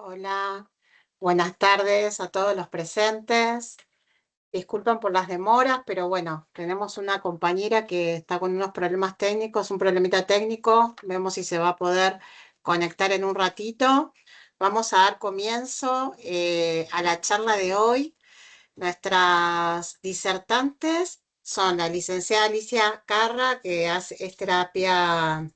Hola, buenas tardes a todos los presentes. Disculpen por las demoras, pero bueno, tenemos una compañera que está con unos problemas técnicos, un problemita técnico. Vemos si se va a poder conectar en un ratito. Vamos a dar comienzo a la charla de hoy. Nuestras disertantes son la licenciada Alicia Carra, que es terapia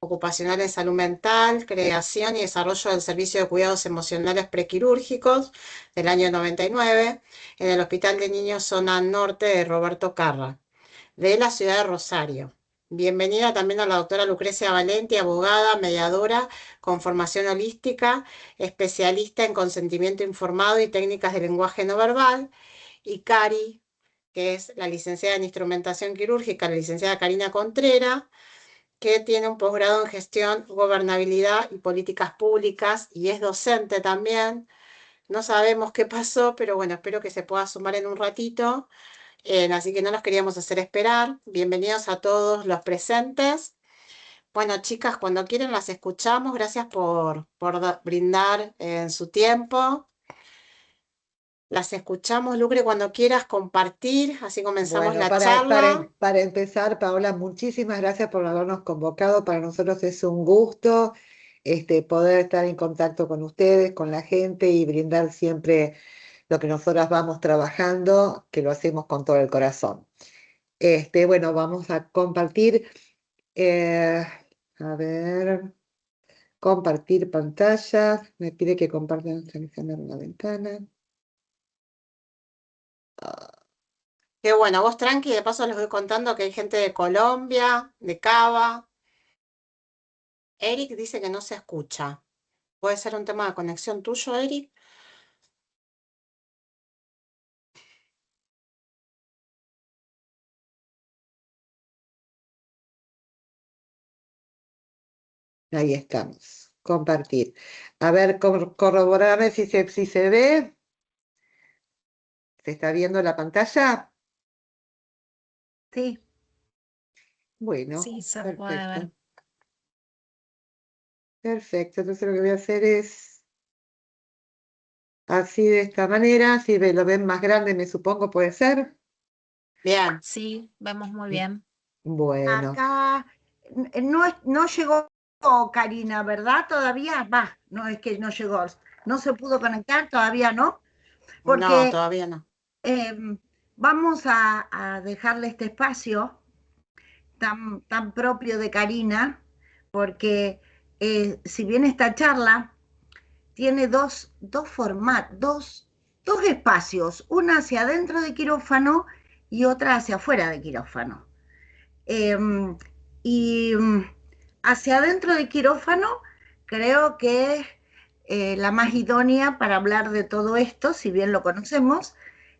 ocupacional en salud mental, creación y desarrollo del servicio de cuidados emocionales prequirúrgicos del año 99 en el Hospital de Niños Zona Norte de Roberto Carra, de la ciudad de Rosario. Bienvenida también a la doctora Lucrecia Valenti, abogada, mediadora con formación holística, especialista en consentimiento informado y técnicas de lenguaje no verbal, y Cari, que es la licenciada en instrumentación quirúrgica, la licenciada Karina Contreras, que tiene un posgrado en gestión, gobernabilidad y políticas públicas y es docente también. No sabemos qué pasó, pero bueno, espero que se pueda sumar en un ratito. Así que no los queríamos hacer esperar. Bienvenidos a todos los presentes. Bueno, chicas, cuando quieren las escuchamos. Gracias por brindar en su tiempo. Las escuchamos, Lucre, cuando quieras compartir. Así comenzamos Bueno, la charla. para empezar, Paola, muchísimas gracias por habernos convocado. Para nosotros es un gusto poder estar en contacto con ustedes, con la gente y brindar siempre lo que nosotras vamos trabajando, que lo hacemos con todo el corazón. Bueno, vamos a compartir, eh, a ver, compartir pantallas. Me pide que compartan la ventana. Qué bueno, vos tranqui, de paso les voy contando que hay gente de Colombia, de Cava. Eric dice que no se escucha. ¿Puede ser un tema de conexión tuyo, Eric? Ahí estamos. Compartir. A ver, corroborame si se ve. ¿Se está viendo la pantalla? Sí, Bueno, sí, se puede ver. perfecto. Perfecto. Entonces lo que voy a hacer es así de esta manera. Si lo ven más grande, me supongo, puede ser. Bien. Sí, vemos muy bien. Bueno, Acá no llegó Karina, ¿verdad? Todavía va, no es que no llegó, no se pudo conectar, todavía no, No, porque todavía no. vamos a dejarle este espacio tan propio de Karina, porque si bien esta charla tiene dos formatos, dos espacios, una hacia adentro de quirófano y otra hacia afuera de quirófano. Y hacia adentro del quirófano creo que es la más idónea para hablar de todo esto, si bien lo conocemos,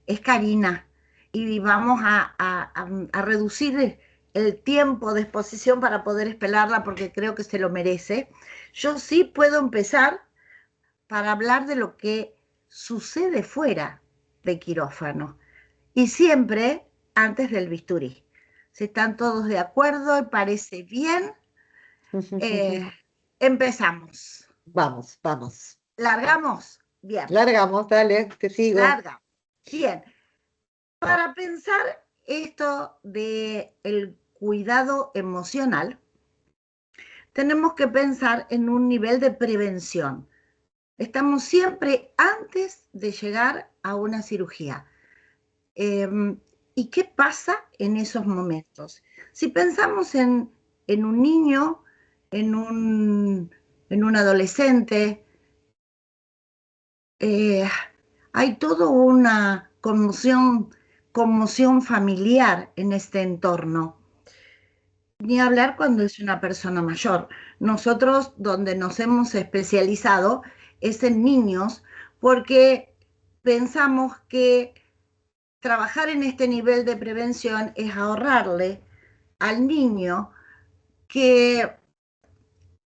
es Karina. Y vamos a reducir el tiempo de exposición para poder esperarla porque creo que se lo merece. Yo sí puedo empezar para hablar de lo que sucede fuera de quirófano y siempre antes del bisturí. Si están todos de acuerdo y parece bien, eh, empezamos. vamos, vamos. ¿Largamos? Bien, Largamos, dale, te sigo. largamos. Bien, para pensar esto del cuidado emocional, tenemos que pensar en un nivel de prevención. Estamos siempre antes de llegar a una cirugía. ¿Y qué pasa en esos momentos? Si pensamos en un niño, en un adolescente, eh, hay toda una conmoción familiar en este entorno. Ni hablar cuando es una persona mayor. Nosotros donde nos hemos especializado es en niños porque pensamos que trabajar en este nivel de prevención es ahorrarle al niño que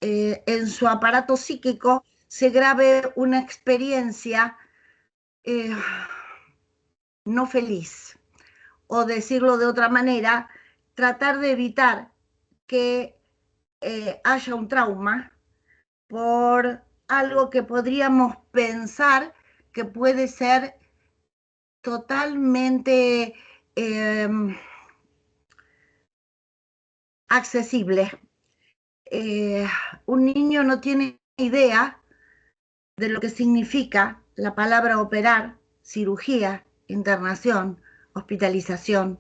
en su aparato psíquico se grabe una experiencia eh, no feliz. O decirlo de otra manera, tratar de evitar que haya un trauma por algo que podríamos pensar que puede ser totalmente accesible. Un niño no tiene idea de lo que significa la palabra operar, cirugía, internación, hospitalización.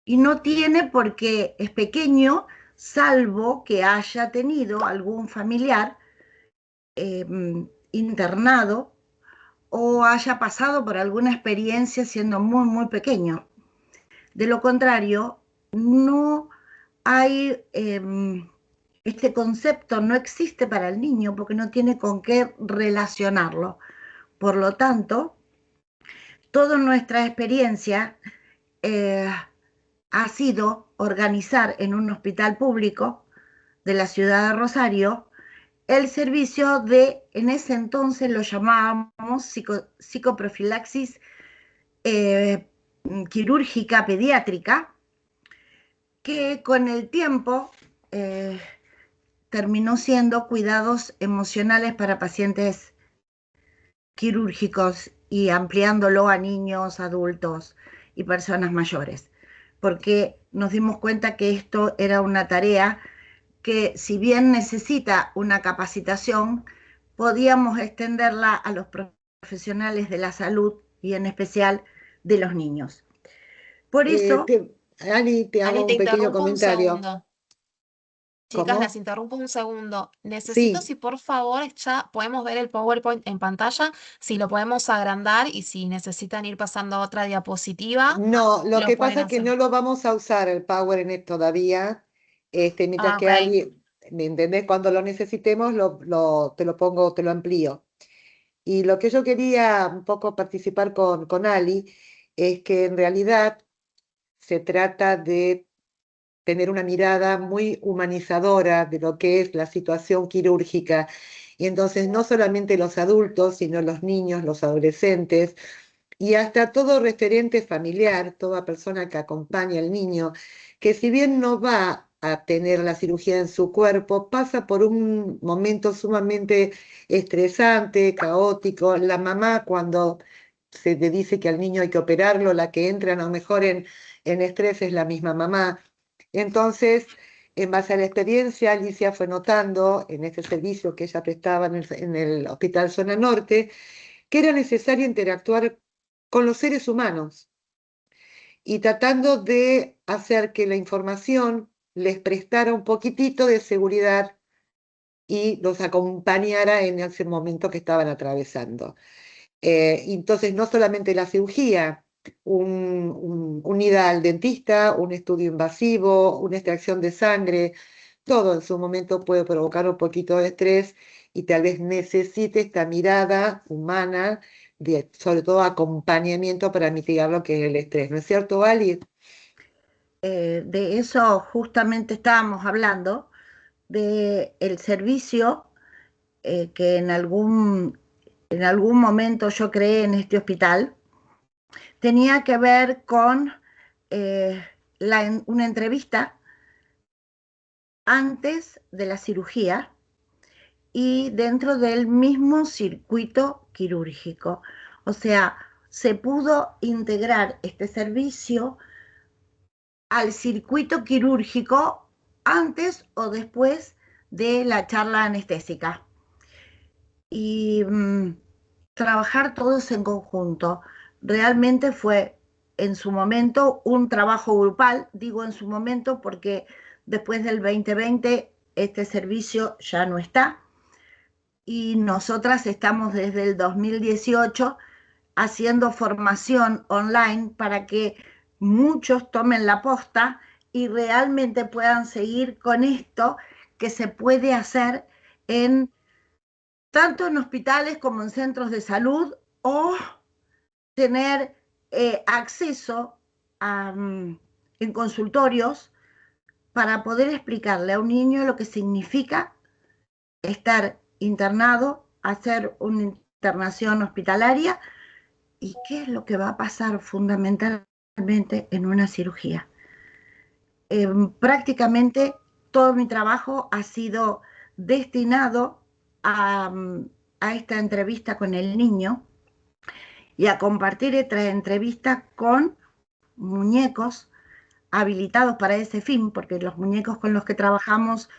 Y no tiene porque es pequeño, salvo que haya tenido algún familiar internado o haya pasado por alguna experiencia siendo muy, muy pequeño. De lo contrario, no hay, este concepto no existe para el niño porque no tiene con qué relacionarlo. Por lo tanto, toda nuestra experiencia ha sido organizar en un hospital público de la ciudad de Rosario el servicio de, en ese entonces lo llamábamos psicoprofilaxis quirúrgica pediátrica, que con el tiempo terminó siendo cuidados emocionales para pacientes quirúrgicos y ampliándolo a niños, adultos y personas mayores, porque nos dimos cuenta que esto era una tarea que, si bien necesita una capacitación, podíamos extenderla a los profesionales de la salud y en especial de los niños. Por eso... Ani, te Ani, hago te un pequeño interrumpo un comentario. segundo. Chicas, las ¿Cómo? interrumpo un segundo. Necesito, Sí, si por favor, ya podemos ver el PowerPoint en pantalla, si lo podemos agrandar y si necesitan ir pasando a otra diapositiva, no, lo lo que pueden pasa es que hacer. no lo vamos a usar el PowerNet todavía, mientras Ah, que ok. alguien, ¿me entendés? Cuando lo necesitemos, te lo pongo, te lo amplío. Y lo que yo quería un poco participar con Ali es que en realidad se trata de tener una mirada muy humanizadora de lo que es la situación quirúrgica. Y entonces no solamente los adultos, sino los niños, los adolescentes y hasta todo referente familiar, toda persona que acompaña al niño, que si bien no va a tener la cirugía en su cuerpo, pasa por un momento sumamente estresante, caótico. La mamá, cuando se le dice que al niño hay que operarlo, la que entra a lo mejor en estrés es la misma mamá. Entonces, en base a la experiencia, Alicia fue notando en este servicio que ella prestaba en el Hospital Zona Norte, que era necesario interactuar con los seres humanos y tratando de hacer que la información les prestara un poquitito de seguridad y los acompañara en ese momento que estaban atravesando. Entonces, no solamente la cirugía, un ida al dentista, un estudio invasivo, una extracción de sangre, todo en su momento puede provocar un poquito de estrés y tal vez necesite esta mirada humana, sobre todo acompañamiento para mitigar lo que es el estrés. ¿No es cierto, Ali? De eso justamente estábamos hablando, de el servicio que en algún momento yo creé en este hospital. Tenía que ver con una entrevista antes de la cirugía y dentro del mismo circuito quirúrgico. O sea, se pudo integrar este servicio al circuito quirúrgico antes o después de la charla anestésica. Y trabajar todos en conjunto. Realmente fue en su momento un trabajo grupal, digo en su momento porque después del 2020 este servicio ya no está y nosotras estamos desde el 2018 haciendo formación online para que muchos tomen la posta y realmente puedan seguir con esto que se puede hacer en tanto en hospitales como en centros de salud, o tener acceso en consultorios para poder explicarle a un niño lo que significa estar internado, hacer una internación hospitalaria y qué es lo que va a pasar fundamentalmente en una cirugía. Prácticamente todo mi trabajo ha sido destinado a, a esta entrevista con el niño y a compartir esta entrevista con muñecos habilitados para ese fin, porque los muñecos con los que trabajamos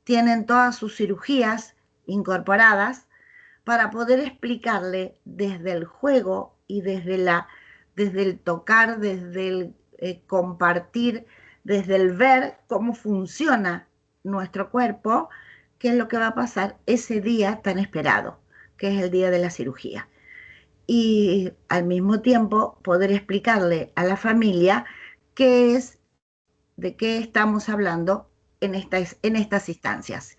tienen todas sus cirugías incorporadas para poder explicarle desde el juego y desde el tocar, desde el compartir, desde el ver cómo funciona nuestro cuerpo, qué es lo que va a pasar ese día tan esperado, que es el día de la cirugía. Y al mismo tiempo poder explicarle a la familia qué es, de qué estamos hablando en estas instancias.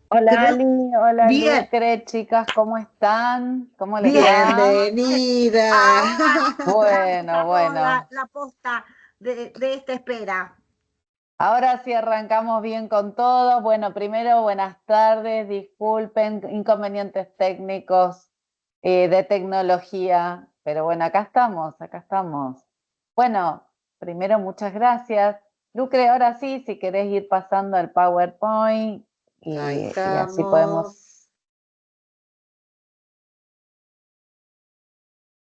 Hola Creo Ali, hola bien, Lucre, chicas, ¿cómo están? ¿Cómo les bien. va? Bienvenida. Ahora ya Bueno, cerramos bueno, la posta de esta espera. ahora sí arrancamos bien con todos. Bueno, primero buenas tardes, disculpen inconvenientes técnicos de tecnología, pero bueno, acá estamos, acá estamos. Bueno, primero muchas gracias. Lucre, ahora sí, si querés ir pasando al PowerPoint Ahí y así estamos. podemos.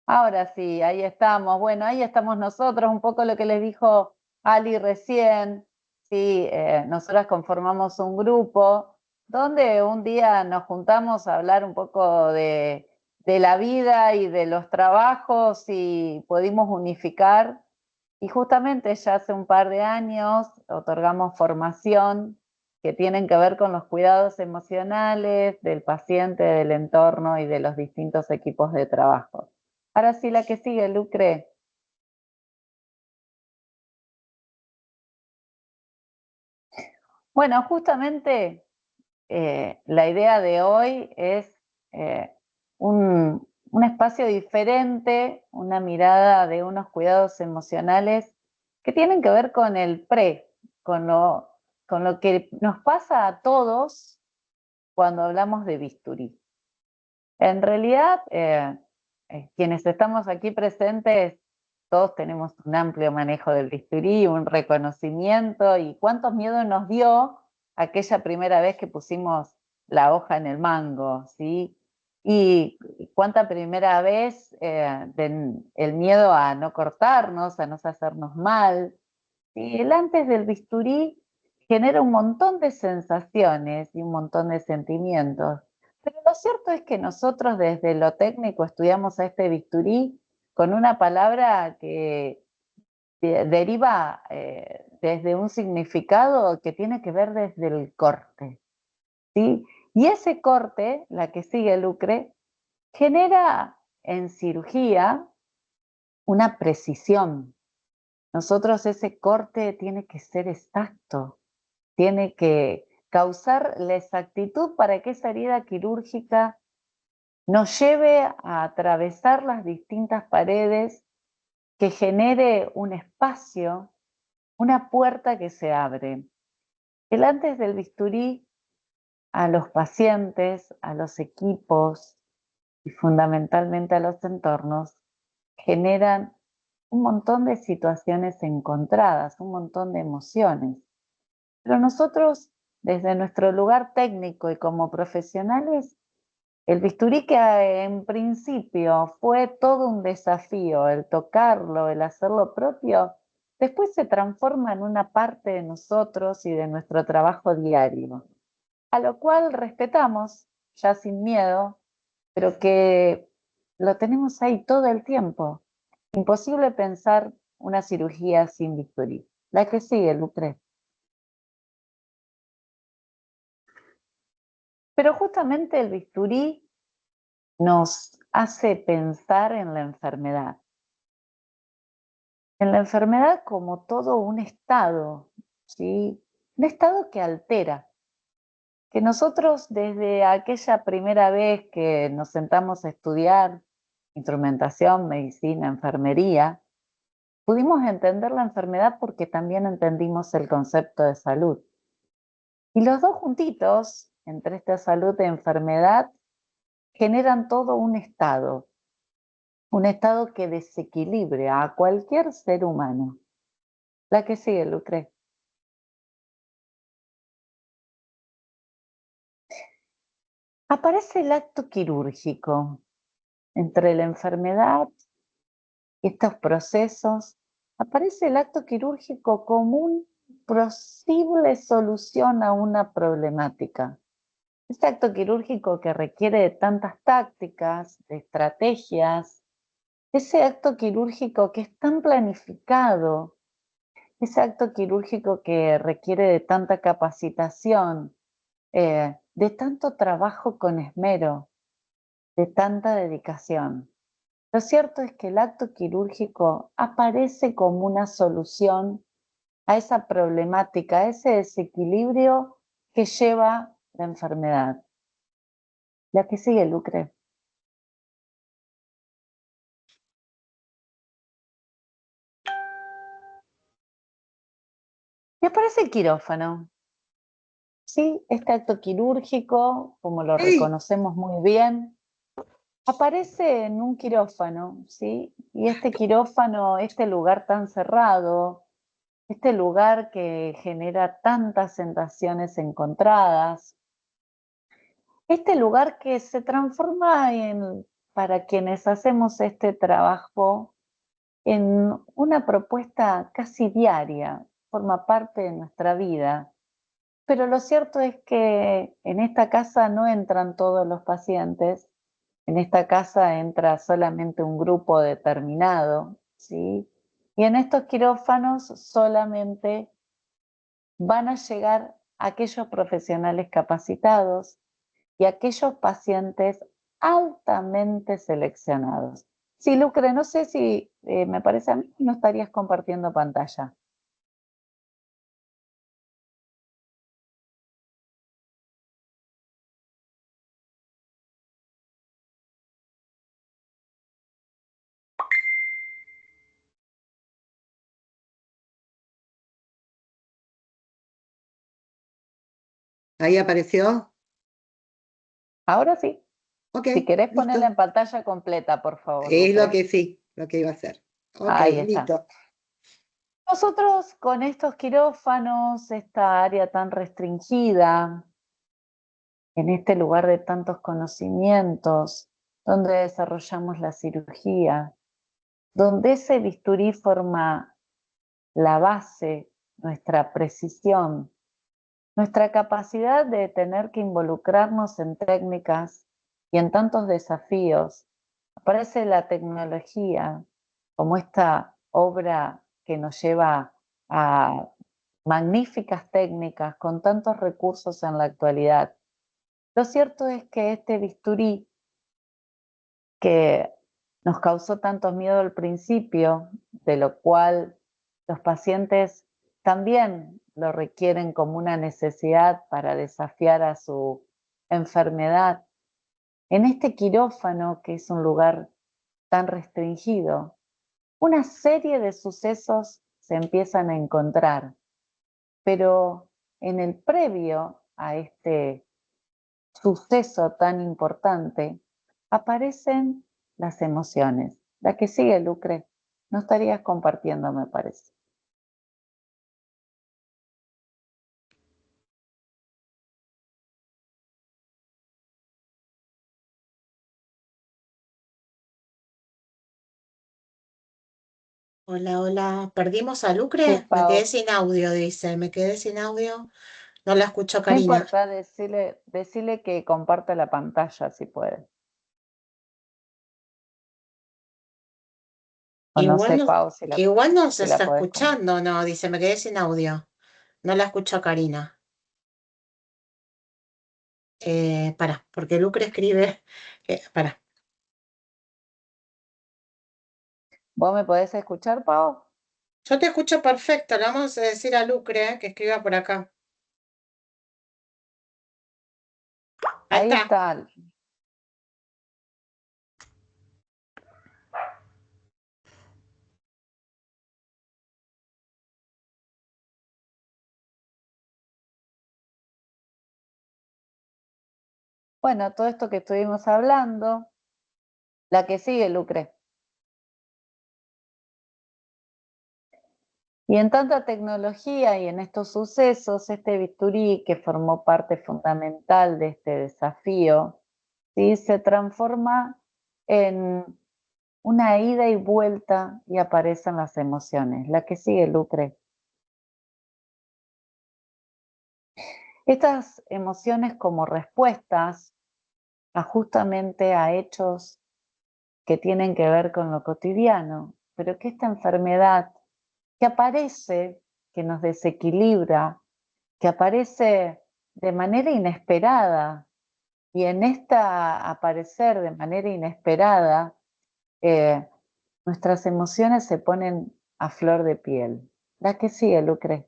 Ahora sí, ahí estamos. Bueno, ahí estamos nosotros, un poco lo que les dijo Ali recién. Sí, nosotras conformamos un grupo donde un día nos juntamos a hablar un poco de la vida y de los trabajos y pudimos unificar. Y justamente ya hace un par de años otorgamos formación que tienen que ver con los cuidados emocionales del paciente, del entorno y de los distintos equipos de trabajo. Ahora sí, la que sigue, Lucre. Bueno, justamente la idea de hoy es eh, un espacio diferente, una mirada de unos cuidados emocionales que tienen que ver con el con con lo que nos pasa a todos cuando hablamos de bisturí. En realidad, quienes estamos aquí presentes, todos tenemos un amplio manejo del bisturí, un reconocimiento y cuántos miedos nos dio aquella primera vez que pusimos la hoja en el mango, ¿sí? Y cuánta primera vez el miedo a no cortarnos, a no hacernos mal. Y el antes del bisturí genera un montón de sensaciones y un montón de sentimientos. Pero lo cierto es que nosotros desde lo técnico estudiamos a este bisturí con una palabra que deriva desde un significado que tiene que ver desde el corte, ¿sí? Y ese corte, la que sigue Lucre, genera en cirugía una precisión. Nosotros ese corte tiene que ser exacto, tiene que causar la exactitud para que esa herida quirúrgica nos lleve a atravesar las distintas paredes, que genere un espacio, una puerta que se abre. El antes del bisturí a los pacientes, a los equipos y fundamentalmente a los entornos generan un montón de situaciones encontradas, un montón de emociones. Pero nosotros, desde nuestro lugar técnico y como profesionales, el bisturí que en principio fue todo un desafío, el tocarlo, el hacerlo propio, después se transforma en una parte de nosotros y de nuestro trabajo diario, a lo cual respetamos, ya sin miedo, pero que lo tenemos ahí todo el tiempo. Imposible pensar una cirugía sin bisturí. La que sigue, Lucre. Pero justamente el bisturí nos hace pensar en la enfermedad. En la enfermedad como todo un estado, ¿sí? Un estado que altera, que nosotros desde aquella primera vez que nos sentamos a estudiar instrumentación, medicina, enfermería, pudimos entender la enfermedad porque también entendimos el concepto de salud. Y los dos juntitos, entre esta salud y enfermedad, generan todo un estado que desequilibra a cualquier ser humano. La que sigue, Lucre. Aparece el acto quirúrgico. Entre la enfermedad y estos procesos, aparece el acto quirúrgico como una posible solución a una problemática. Este acto quirúrgico que requiere de tantas tácticas, de estrategias, ese acto quirúrgico que es tan planificado, ese acto quirúrgico que requiere de tanta capacitación, de tanto trabajo con esmero, de tanta dedicación. Lo cierto es que el acto quirúrgico aparece como una solución a esa problemática, a ese desequilibrio que lleva la enfermedad. La que sigue, Lucre. Y aparece el quirófano. Sí, este acto quirúrgico, como lo ¡Ey! reconocemos muy bien, aparece en un quirófano, ¿sí? Y este quirófano, este lugar tan cerrado, este lugar que genera tantas sensaciones encontradas, este lugar que se transforma para quienes hacemos este trabajo, en una propuesta casi diaria, forma parte de nuestra vida. Pero lo cierto es que en esta casa no entran todos los pacientes, en esta casa entra solamente un grupo determinado, ¿sí? Y en estos quirófanos solamente van a llegar aquellos profesionales capacitados y aquellos pacientes altamente seleccionados. Sí, Lucre, no sé si me parece a mí que no estarías compartiendo pantalla. Ahí apareció. Ahora sí, Ok, si querés ponerla listo. en pantalla completa, por favor, Es lo Lucre. que sí, lo que iba a hacer. Ok, Ahí está. listo. Nosotros con estos quirófanos, esta área tan restringida, en este lugar de tantos conocimientos, donde desarrollamos la cirugía, donde ese bisturí forma la base, nuestra precisión, nuestra capacidad de tener que involucrarnos en técnicas y en tantos desafíos. Aparece la tecnología como esta obra que nos lleva a magníficas técnicas con tantos recursos en la actualidad. Lo cierto es que este bisturí que nos causó tanto miedo al principio, de lo cual los pacientes también lo requieren como una necesidad para desafiar a su enfermedad. En este quirófano, que es un lugar tan restringido, una serie de sucesos se empiezan a encontrar, pero en el previo a este suceso tan importante, aparecen las emociones. La que sigue, Lucre, no estarías compartiendo, me parece. Hola, hola. ¿Perdimos a Sí, Lucre? Me quedé Pau. sin audio, dice. Me quedé sin audio. No la escucho, No Karina. importa, decile que comparta la pantalla si puede. O no Igual, sé, Pau, si igual no se si la está podés compartir. escuchando, no, dice. Me quedé sin audio. No la escucho, Karina. Porque Lucre escribe. Para. ¿Vos me podés escuchar, Pau? Yo te escucho perfecto. Le vamos a decir a Lucre que escriba por acá. Ahí Ahí está. está. Bueno, todo esto que estuvimos hablando, la que sigue, Lucre. Y en tanta tecnología y en estos sucesos, este bisturí que formó parte fundamental de este desafío, ¿sí? Se transforma en una ida y vuelta y aparecen las emociones. La que sigue, Lucre. Estas emociones como respuestas justamente a hechos que tienen que ver con lo cotidiano, pero que esta enfermedad que aparece, que nos desequilibra, que aparece de manera inesperada, y en esta aparecer de manera inesperada, nuestras emociones se ponen a flor de piel. La que sigue, Lucre.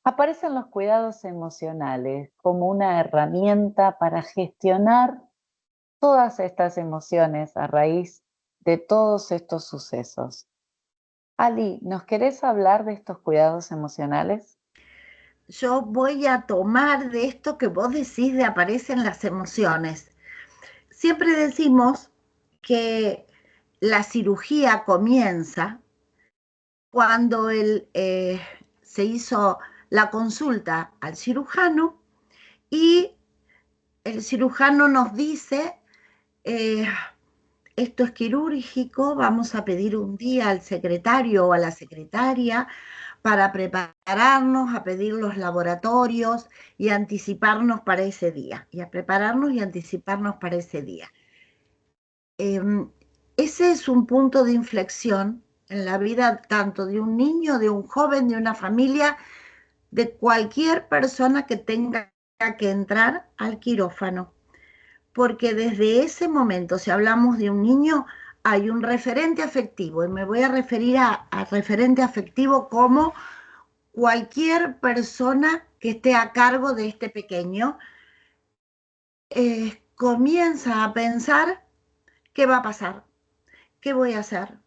Aparecen los cuidados emocionales como una herramienta para gestionar todas estas emociones a raíz de todos estos sucesos. Ali, ¿nos querés hablar de estos cuidados emocionales? Yo voy a tomar de esto que vos decís de aparecen las emociones. Siempre decimos que la cirugía comienza cuando se hizo la consulta al cirujano y el cirujano nos dice, esto es quirúrgico, vamos a pedir un día al secretario o a la secretaria para prepararnos, a pedir los laboratorios y anticiparnos para ese día, y a prepararnos y anticiparnos para ese día. Ese es un punto de inflexión en la vida tanto de un niño, de un joven, de una familia, de cualquier persona que tenga que entrar al quirófano. Porque desde ese momento, si hablamos de un niño, hay un referente afectivo, y me voy a referir a referente afectivo como cualquier persona que esté a cargo de este pequeño, comienza a pensar qué va a pasar, qué voy a hacer,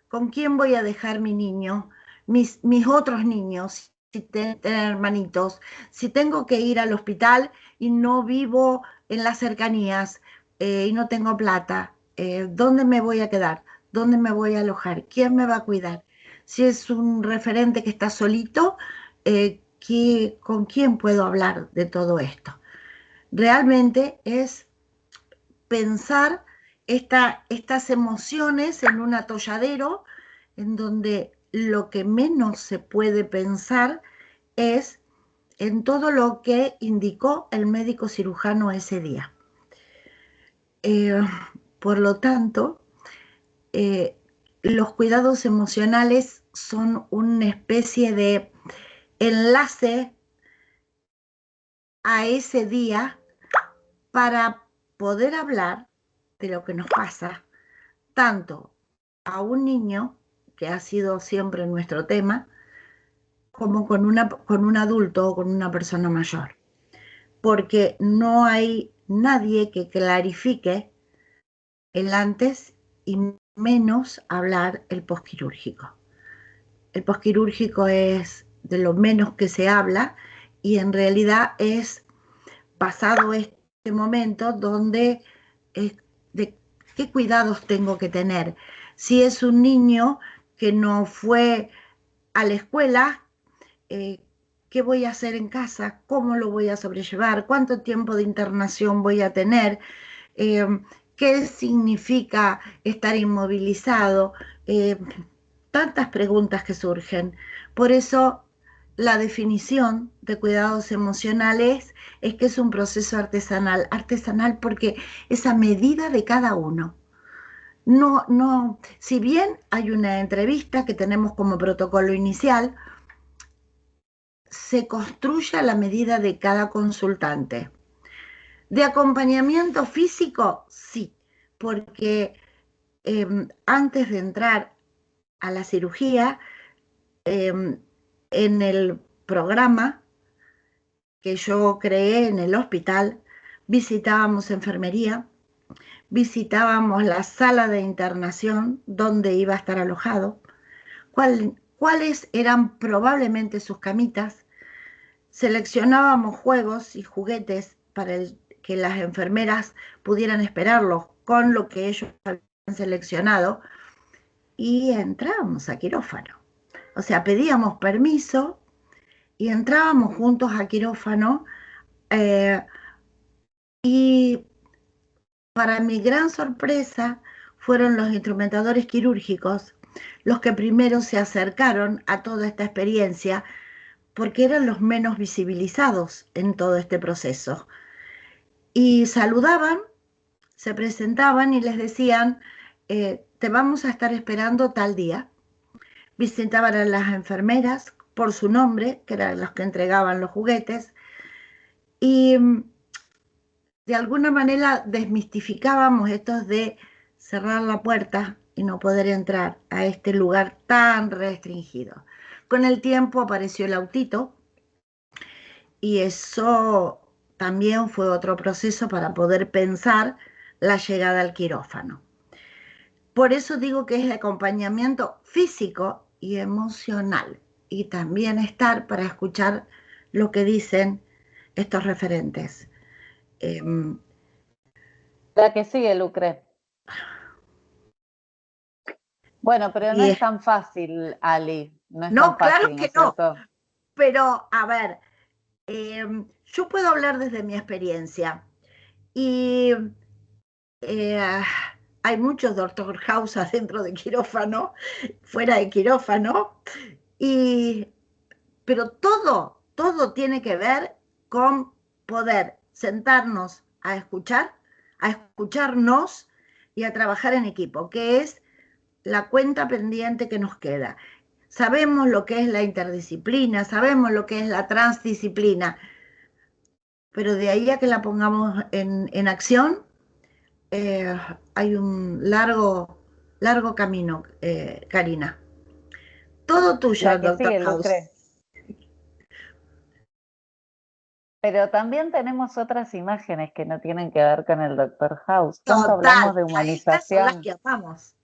con quién voy a dejar mi niño, mis otros niños, si tengo hermanitos, si tengo que ir al hospital y no vivo en las cercanías y no tengo plata, ¿dónde me voy a quedar? ¿Dónde me voy a alojar? ¿Quién me va a cuidar? Si es un referente que está solito, ¿con quién puedo hablar de todo esto? Realmente es pensar estas emociones en un atolladero en donde lo que menos se puede pensar es en todo lo que indicó el médico cirujano ese día. Por lo tanto, los cuidados emocionales son una especie de enlace a ese día para poder hablar de lo que nos pasa, tanto a un niño, que ha sido siempre nuestro tema, como con un adulto o con una persona mayor. Porque no hay nadie que clarifique el antes y menos hablar el posquirúrgico. El posquirúrgico es de lo menos que se habla y en realidad es pasado este momento donde de qué cuidados tengo que tener. Si es un niño que no fue a la escuela, ¿qué voy a hacer en casa? ¿Cómo lo voy a sobrellevar? ¿Cuánto tiempo de internación voy a tener? ¿Qué significa estar inmovilizado? Tantas preguntas que surgen. Por eso la definición de cuidados emocionales es que es un proceso artesanal. Artesanal porque es a medida de cada uno. No, si bien hay una entrevista que tenemos como protocolo inicial, se construye a la medida de cada consultante. ¿De acompañamiento físico? Sí, porque antes de entrar a la cirugía, en el programa que yo creé en el hospital, visitábamos enfermería, visitábamos la sala de internación donde iba a estar alojado, cuáles eran probablemente sus camitas, seleccionábamos juegos y juguetes para que las enfermeras pudieran esperarlos con lo que ellos habían seleccionado y entrábamos a quirófano. O sea, pedíamos permiso y entrábamos juntos a quirófano Y para mi gran sorpresa, fueron los instrumentadores quirúrgicos los que primero se acercaron a toda esta experiencia, porque eran los menos visibilizados en todo este proceso. Y saludaban, se presentaban y les decían, te vamos a estar esperando tal día. Visitaban a las enfermeras por su nombre, que eran los que entregaban los juguetes, y de alguna manera desmistificábamos esto de cerrar la puerta y no poder entrar a este lugar tan restringido. Con el tiempo apareció el autito y eso también fue otro proceso para poder pensar la llegada al quirófano. Por eso digo que es acompañamiento físico y emocional, y también estar para escuchar lo que dicen estos referentes. La que sigue, Lucre. Bueno, pero no es tan fácil, Ali. No es tan claro fácil, ¿no que es cierto? no. Pero, a ver, yo puedo hablar desde mi experiencia. Y hay muchos doctor House adentro de quirófano, fuera de quirófano. Pero todo tiene que ver con poder sentarnos a escucharnos y a trabajar en equipo, que es la cuenta pendiente que nos queda. Sabemos lo que es la interdisciplina, sabemos lo que es la transdisciplina, pero de ahí a que la pongamos en acción, hay un largo camino, Karina. Todo tuyo, La que doctor sigue, House. Lucre. Pero también tenemos otras imágenes que no tienen que ver con el Doctor House. Tanto hablamos de Estas son las humanización. que amamos.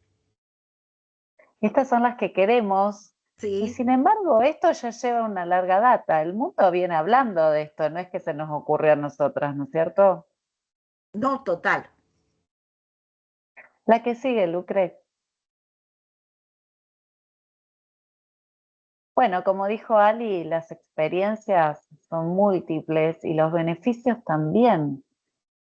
Estas son las que queremos. Sí. Y sin embargo, esto ya lleva una larga data. El mundo viene hablando de esto, no es que se nos ocurrió a nosotras, ¿no es cierto? No, total. La que sigue, Lucre. Bueno, como dijo Ali, las experiencias son múltiples y los beneficios también.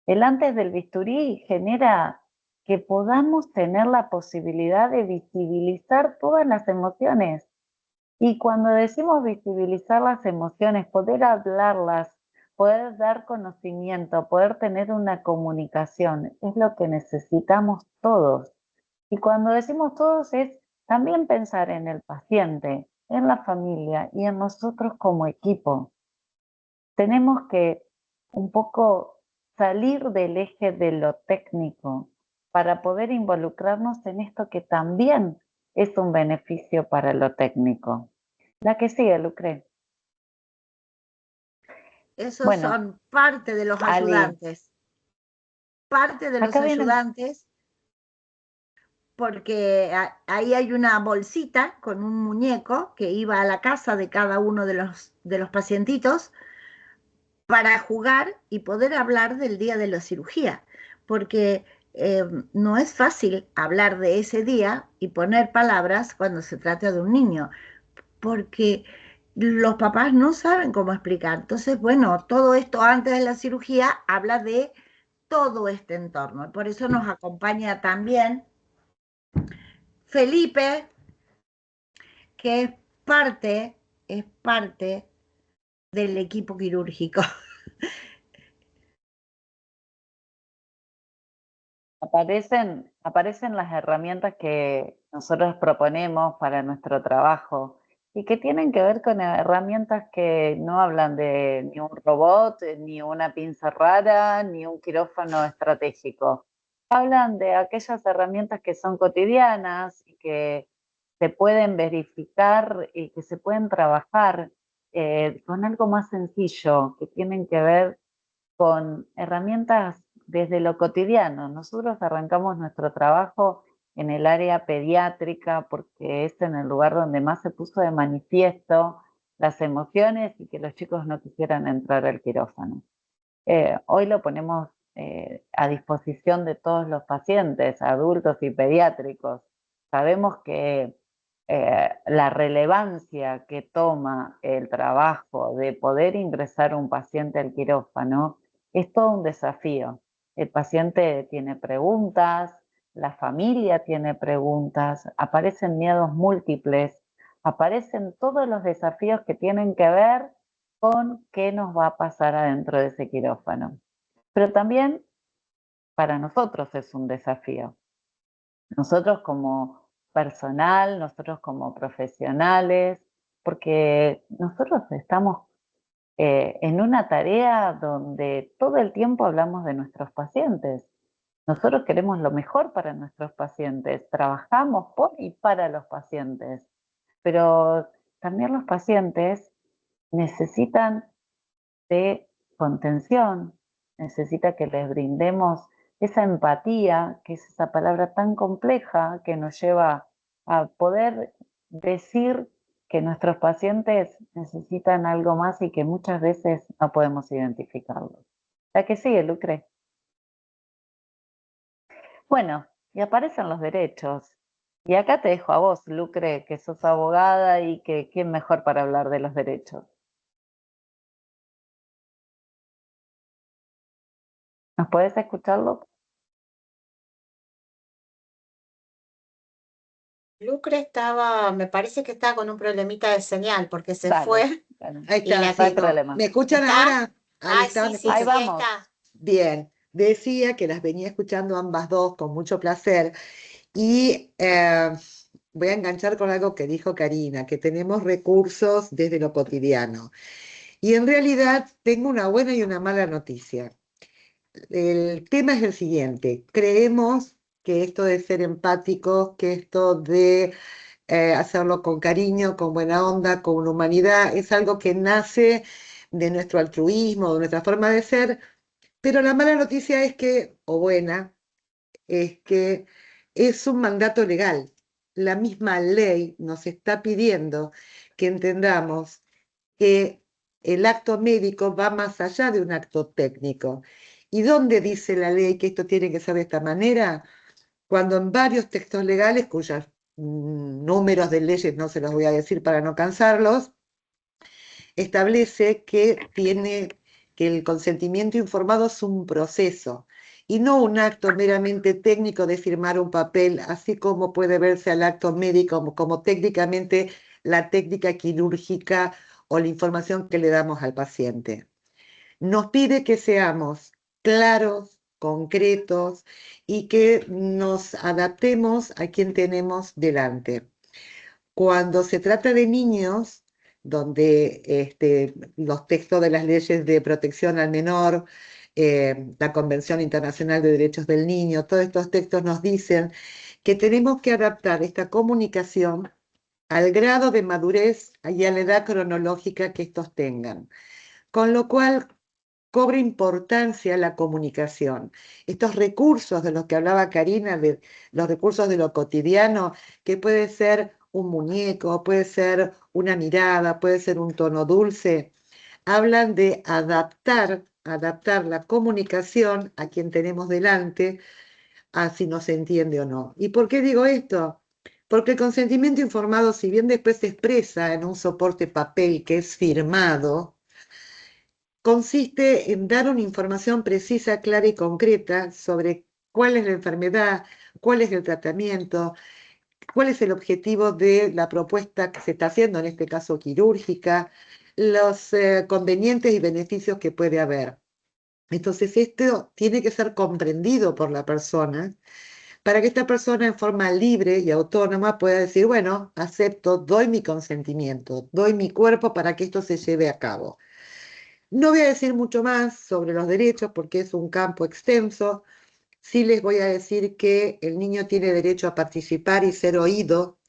El antes del bisturí genera que podamos tener la posibilidad de visibilizar todas las emociones. Y cuando decimos visibilizar las emociones, poder hablarlas, poder dar conocimiento, poder tener una comunicación, es lo que necesitamos todos. Y cuando decimos todos es también pensar en el paciente, en la familia y en nosotros como equipo. Tenemos que un poco salir del eje de lo técnico para poder involucrarnos en esto que también es un beneficio para lo técnico. La que sigue, Lucre. Esos Bueno, son parte de los Ali, ayudantes. Parte de los acá vienen. ayudantes, porque ahí hay una bolsita con un muñeco que iba a la casa de cada uno de los pacientitos para jugar y poder hablar del día de la cirugía, porque no es fácil hablar de ese día y poner palabras cuando se trata de un niño, porque los papás no saben cómo explicar. Entonces, bueno, todo esto antes de la cirugía habla de todo este entorno. Por eso nos acompaña también Felipe, que es parte del equipo quirúrgico. Aparecen las herramientas que nosotros proponemos para nuestro trabajo y que tienen que ver con herramientas que no hablan de ni un robot, ni una pinza rara, ni un quirófano estratégico. Hablan de aquellas herramientas que son cotidianas y que se pueden verificar y que se pueden trabajar con algo más sencillo, que tienen que ver con herramientas desde lo cotidiano. Nosotros arrancamos nuestro trabajo en el área pediátrica porque es en el lugar donde más se puso de manifiesto las emociones y que los chicos no quisieran entrar al quirófano. Hoy lo ponemos a disposición de todos los pacientes, adultos y pediátricos. Sabemos que la relevancia que toma el trabajo de poder ingresar un paciente al quirófano es todo un desafío. El paciente tiene preguntas, la familia tiene preguntas, aparecen miedos múltiples, aparecen todos los desafíos que tienen que ver con qué nos va a pasar adentro de ese quirófano. Pero también para nosotros es un desafío. Nosotros como personal, nosotros como profesionales, porque nosotros estamos en una tarea donde todo el tiempo hablamos de nuestros pacientes. Nosotros queremos lo mejor para nuestros pacientes, trabajamos por y para los pacientes, pero también los pacientes necesitan de contención, necesita que les brindemos esa empatía, que es esa palabra tan compleja que nos lleva a poder decir que nuestros pacientes necesitan algo más y que muchas veces no podemos identificarlo. ¿La que sigue, Lucre? Bueno, y aparecen los derechos. Y acá te dejo a vos, Lucre, que sos abogada y que quién mejor para hablar de los derechos. ¿Nos podés escucharlo? Lucre estaba, me parece que estaba con un problemita de señal porque se Dale, fue dale. Ahí y la está, No hay sí. tengo. problema. ¿Me escuchan ¿Está? ahora? Ahí Ay, está, sí, ¿me sí, Ahí sí, escuchan? ahí vamos. está. Bien, decía que las venía escuchando ambas dos con mucho placer y voy a enganchar con algo que dijo Karina, que tenemos recursos desde lo cotidiano. Y en realidad tengo una buena y una mala noticia. El tema es el siguiente, creemos que esto de ser empáticos, que esto de hacerlo con cariño, con buena onda, con humanidad, es algo que nace de nuestro altruismo, de nuestra forma de ser, pero la mala noticia es que, o buena, es que es un mandato legal. La misma ley nos está pidiendo que entendamos que el acto médico va más allá de un acto técnico. ¿Y dónde dice la ley que esto tiene que ser de esta manera? Cuando en varios textos legales, cuyos números de leyes no se los voy a decir para no cansarlos, establece que el consentimiento informado es un proceso y no un acto meramente técnico de firmar un papel, así como puede verse al acto médico como técnicamente la técnica quirúrgica o la información que le damos al paciente. Nos pide que seamos claros, concretos y que nos adaptemos a quien tenemos delante. Cuando se trata de niños, donde los textos de las leyes de protección al menor, la Convención Internacional de Derechos del Niño, todos estos textos nos dicen que tenemos que adaptar esta comunicación al grado de madurez y a la edad cronológica que estos tengan. Con lo cual cobra importancia la comunicación. Estos recursos de los que hablaba Karina, de los recursos de lo cotidiano, que puede ser un muñeco, puede ser una mirada, puede ser un tono dulce, hablan de adaptar la comunicación a quien tenemos delante, a si nos entiende o no. ¿Y por qué digo esto? Porque el consentimiento informado, si bien después se expresa en un soporte papel que es firmado, consiste en dar una información precisa, clara y concreta sobre cuál es la enfermedad, cuál es el tratamiento, cuál es el objetivo de la propuesta que se está haciendo, en este caso quirúrgica, los convenientes y beneficios que puede haber. Entonces, esto tiene que ser comprendido por la persona para que esta persona en forma libre y autónoma pueda decir, bueno, acepto, doy mi consentimiento, doy mi cuerpo para que esto se lleve a cabo. No voy a decir mucho más sobre los derechos porque es un campo extenso. Sí les voy a decir que el niño tiene derecho a participar y ser oído.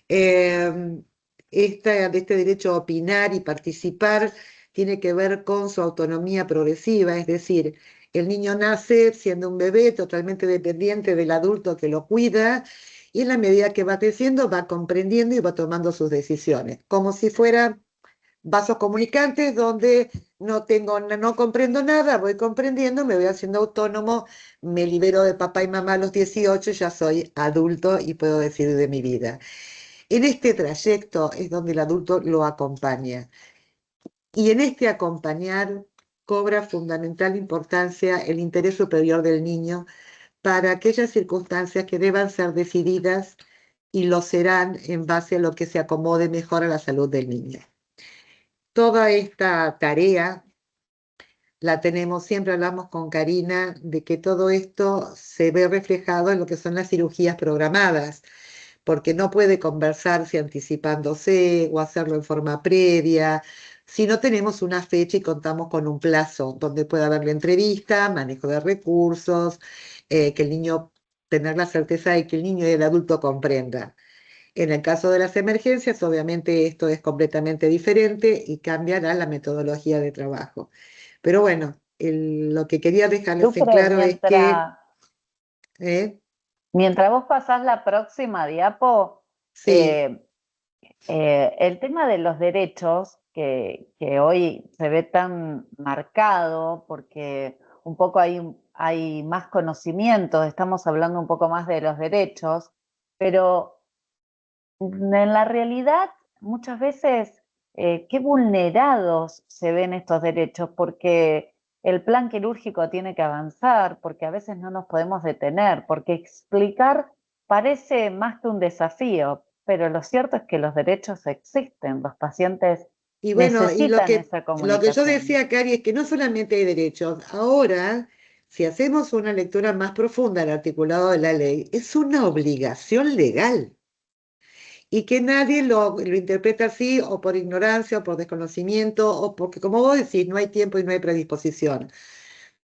De este derecho a opinar y participar tiene que ver con su autonomía progresiva, es decir, el niño nace siendo un bebé totalmente dependiente del adulto que lo cuida y en la medida que va creciendo va comprendiendo y va tomando sus decisiones, como si fuera vasos comunicantes donde no comprendo nada, voy comprendiendo, me voy haciendo autónomo, me libero de papá y mamá a los 18, ya soy adulto y puedo decidir de mi vida. En este trayecto es donde el adulto lo acompaña. Y en este acompañar cobra fundamental importancia el interés superior del niño para aquellas circunstancias que deban ser decididas y lo serán en base a lo que se acomode mejor a la salud del niño. Toda esta tarea la tenemos, siempre hablamos con Karina de que todo esto se ve reflejado en lo que son las cirugías programadas, porque no puede conversarse anticipándose o hacerlo en forma previa, si no tenemos una fecha y contamos con un plazo donde pueda haber la entrevista, manejo de recursos, que el niño, tener la certeza de que el niño y el adulto comprendan. En el caso de las emergencias, obviamente esto es completamente diferente y cambiará la metodología de trabajo. Pero bueno, lo que quería dejarles en Lucre, claro es que... mientras vos pasás la próxima diapo, sí, el tema de los derechos, que hoy se ve tan marcado, porque un poco hay más conocimiento, estamos hablando un poco más de los derechos, pero en la realidad muchas veces qué vulnerados se ven estos derechos, porque el plan quirúrgico tiene que avanzar, porque a veces no nos podemos detener, porque explicar parece más que un desafío, pero lo cierto es que los derechos existen, los pacientes y bueno, y necesitan esa lo que yo comunicación. decía, Cari, es que no solamente hay derechos, ahora, si hacemos una lectura más profunda del articulado de la ley, es una obligación legal. Y que nadie lo interpreta así, o por ignorancia, o por desconocimiento, o porque, como vos decís, no hay tiempo y no hay predisposición.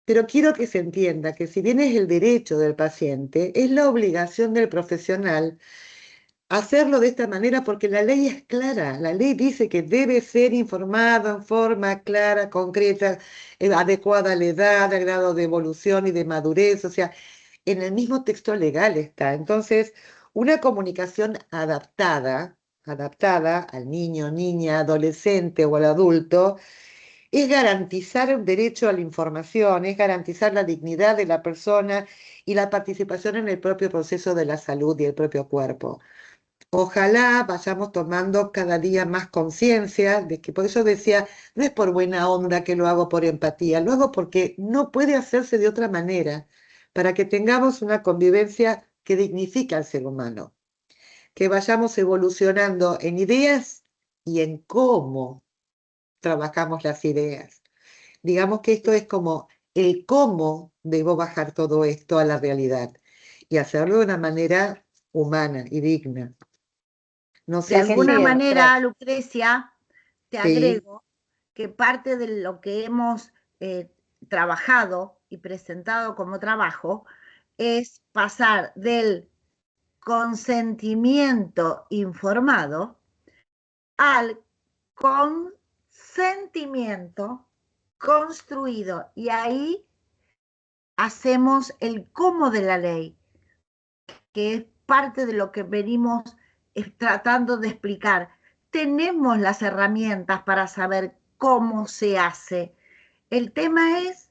Pero quiero que se entienda que si bien es el derecho del paciente, es la obligación del profesional hacerlo de esta manera porque la ley es clara. La ley dice que debe ser informado en forma clara, concreta, adecuada a la edad, al grado de evolución y de madurez. O sea, en el mismo texto legal está. Entonces, una comunicación adaptada al niño, niña, adolescente o al adulto, es garantizar un derecho a la información, es garantizar la dignidad de la persona y la participación en el propio proceso de la salud y el propio cuerpo. Ojalá vayamos tomando cada día más conciencia de que, por eso decía, no es por buena onda que lo hago por empatía, lo hago porque no puede hacerse de otra manera, para que tengamos una convivencia que dignifica al ser humano, que vayamos evolucionando en ideas y en cómo trabajamos las ideas. Digamos que esto es como el cómo debo bajar todo esto a la realidad y hacerlo de una manera humana y digna. No De sé La que alguna si... sigue, manera, Lucre. Lucrecia, te Sí, agrego que parte de lo que hemos trabajado y presentado como trabajo es pasar del consentimiento informado al consentimiento construido. Y ahí hacemos el cómo de la ley, que es parte de lo que venimos tratando de explicar. Tenemos las herramientas para saber cómo se hace. El tema es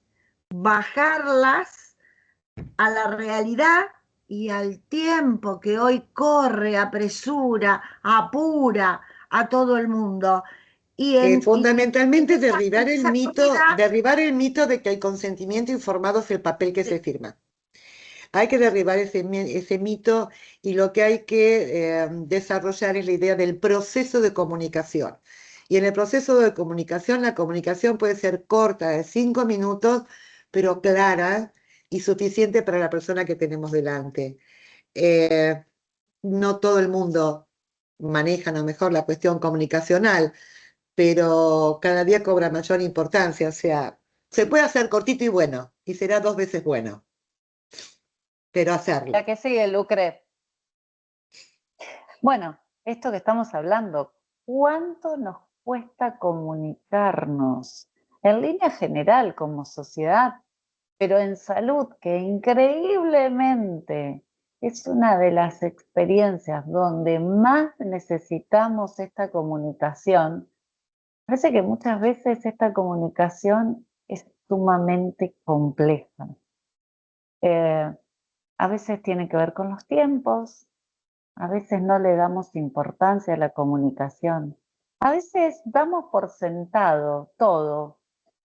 bajarlas a la realidad y al tiempo que hoy corre, apresura, apura a todo el mundo. fundamentalmente Mira, derribar el mito de que el consentimiento informado es el papel que se firma. Hay que derribar ese mito y lo que hay que desarrollar es la idea del proceso de comunicación. Y en el proceso de comunicación, la comunicación puede ser corta, de 5 minutos, pero clara y suficiente para la persona que tenemos delante. No todo el mundo maneja a lo mejor la cuestión comunicacional, pero cada día cobra mayor importancia. O sea, se puede hacer cortito y bueno, y será 2 veces bueno, pero La hacerlo. que sigue, Lucre. Bueno, esto que estamos hablando, ¿cuánto nos cuesta comunicarnos? En línea general como sociedad, pero en salud, que increíblemente es una de las experiencias donde más necesitamos esta comunicación. Parece que muchas veces esta comunicación es sumamente compleja. A veces tiene que ver con los tiempos, A veces no le damos importancia a la comunicación. A veces damos por sentado todo.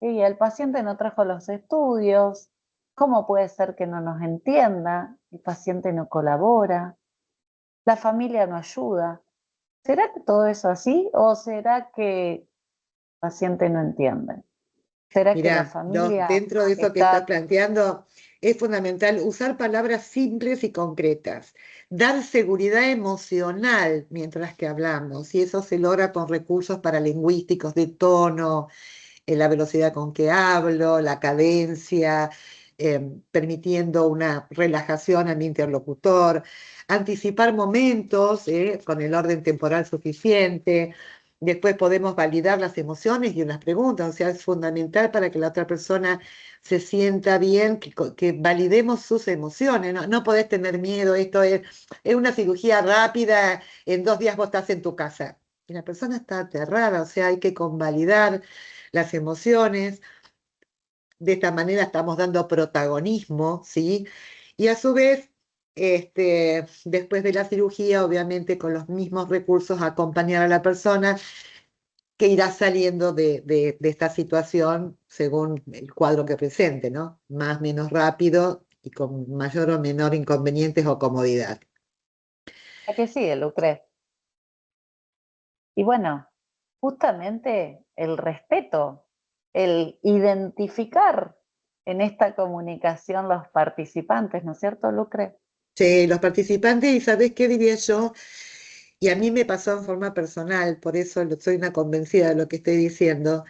Y el paciente no trajo los estudios. ¿Cómo puede ser que no nos entienda? El paciente no colabora. La familia no ayuda. ¿Será que todo eso así o será que el paciente no entiende? ¿Será que la Mirá, familia dentro de eso que estás está... planteando, es fundamental usar palabras simples y concretas, dar seguridad emocional mientras que hablamos, y eso se logra con recursos paralingüísticos de tono, la velocidad con que hablo, la cadencia, permitiendo una relajación a mi interlocutor, anticipar momentos con el orden temporal suficiente. Después podemos validar las emociones y las preguntas, o sea, es fundamental para que la otra persona se sienta bien, que validemos sus emociones. No, no podés tener miedo, es una cirugía rápida, en 2 días vos estás en tu casa. Y la persona está aterrada, o sea, hay que convalidar las emociones. De esta manera estamos dando protagonismo, ¿sí? Y a su vez, después de la cirugía, obviamente con los mismos recursos, acompañar a la persona que irá saliendo de esta situación según el cuadro que presente, ¿no? Más, menos rápido y con mayor o menor inconvenientes o comodidad. ¿A qué sigue, Lucre? Y bueno, justamente el respeto, el identificar en esta comunicación los participantes, ¿no es cierto, Lucre? Sí, los participantes, ¿y sabés qué diría yo? Y a mí me pasó en forma personal, por eso soy una convencida de lo que estoy diciendo.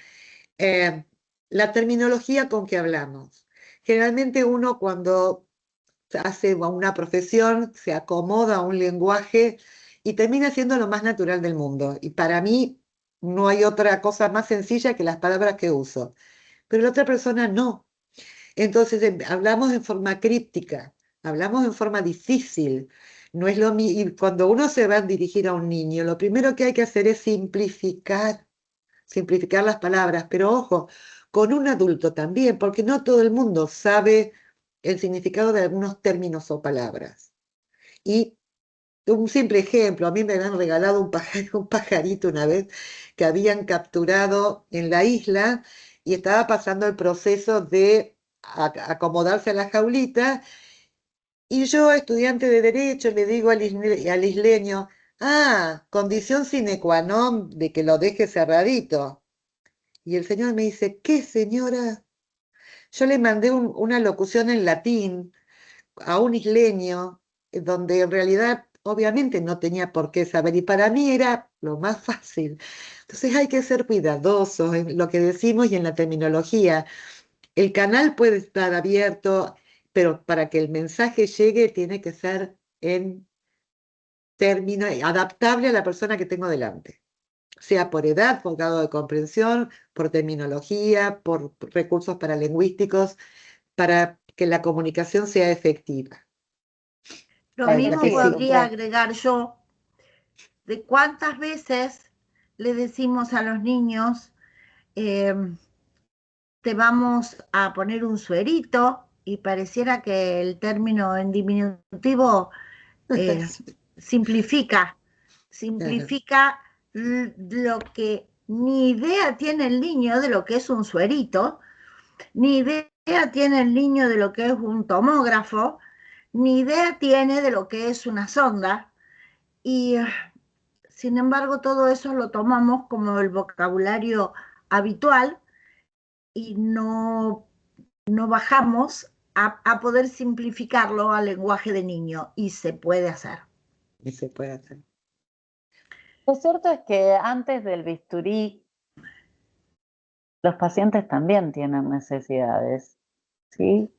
eh, la terminología con que hablamos. Generalmente uno cuando hace una profesión se acomoda a un lenguaje y termina siendo lo más natural del mundo. Y para mí no hay otra cosa más sencilla que las palabras que uso. Pero la otra persona no. Entonces hablamos en forma críptica, hablamos en forma difícil. No es lo mismo. Y cuando uno se va a dirigir a un niño, lo primero que hay que hacer es simplificar las palabras, pero ojo, con un adulto también, porque no todo el mundo sabe el significado de algunos términos o palabras. Y un simple ejemplo, a mí me habían regalado un pajarito una vez que habían capturado en la isla y estaba pasando el proceso de acomodarse a la jaulita y yo, estudiante de Derecho, le digo al isleño, condición sine qua non de que lo deje cerradito. Y el señor me dice, ¿qué señora? Yo le mandé una locución en latín a un isleño, donde en realidad obviamente no tenía por qué saber, y para mí era lo más fácil. Entonces hay que ser cuidadosos en lo que decimos y en la terminología. El canal puede estar abierto, pero para que el mensaje llegue tiene que ser en términos adaptable a la persona que tengo delante, sea por edad, por grado de comprensión, por terminología, por recursos paralingüísticos, para que la comunicación sea efectiva. Lo Claro que mismo sí, podría Lucre. agregar yo de cuántas veces le decimos a los niños, te vamos a poner un suerito, y pareciera que el término en diminutivo eh, simplifica, Claro, simplifica lo que ni idea tiene el niño de lo que es un suerito, ni idea tiene el niño de lo que es un tomógrafo, ni idea tiene de lo que es una sonda, y sin embargo todo eso lo tomamos como el vocabulario habitual y no bajamos a poder simplificarlo al lenguaje de niño, y se puede hacer. y se puede hacer. Lo cierto es que antes del bisturí, los pacientes también tienen necesidades, ¿sí?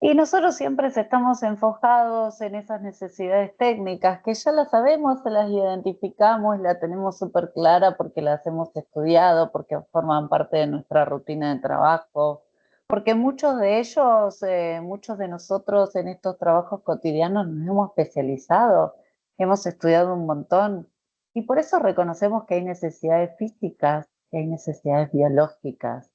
Y nosotros siempre estamos enfocados en esas necesidades técnicas, que ya las sabemos, se las identificamos, la tenemos súper clara porque las hemos estudiado, porque forman parte de nuestra rutina de trabajo, porque muchos de ellos, muchos de nosotros en estos trabajos cotidianos nos hemos especializado, hemos estudiado un montón, y por eso reconocemos que hay necesidades físicas, que hay necesidades biológicas,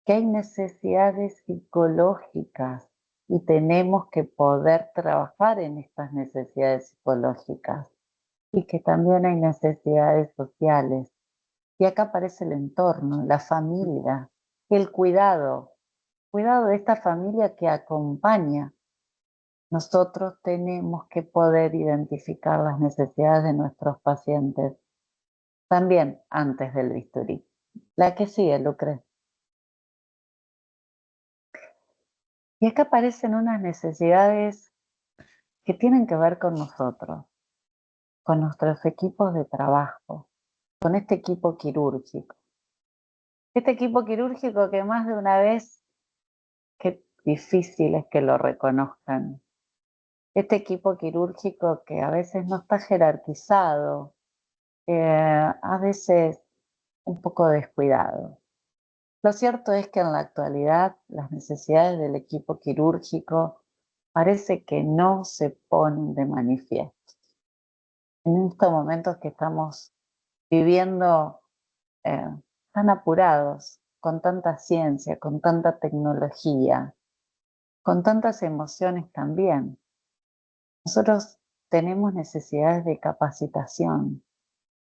que hay necesidades psicológicas. y tenemos que poder trabajar en estas necesidades psicológicas y que también hay necesidades sociales. Y acá aparece el entorno, la familia, el cuidado de esta familia que acompaña. Nosotros tenemos que poder identificar las necesidades de nuestros pacientes también antes del bisturí. La que sigue, Lucre. Y acá aparecen unas necesidades que tienen que ver con nosotros, con nuestros equipos de trabajo, con este equipo quirúrgico. Este equipo quirúrgico que más de una vez, qué difícil es que lo reconozcan. Este equipo quirúrgico que a veces no está jerarquizado, a veces un poco descuidado. Lo cierto es que en la actualidad las necesidades del equipo quirúrgico parece que no se ponen de manifiesto. En estos momentos que estamos viviendo tan apurados, con tanta ciencia, con tanta tecnología, con tantas emociones también, nosotros tenemos necesidades de capacitación.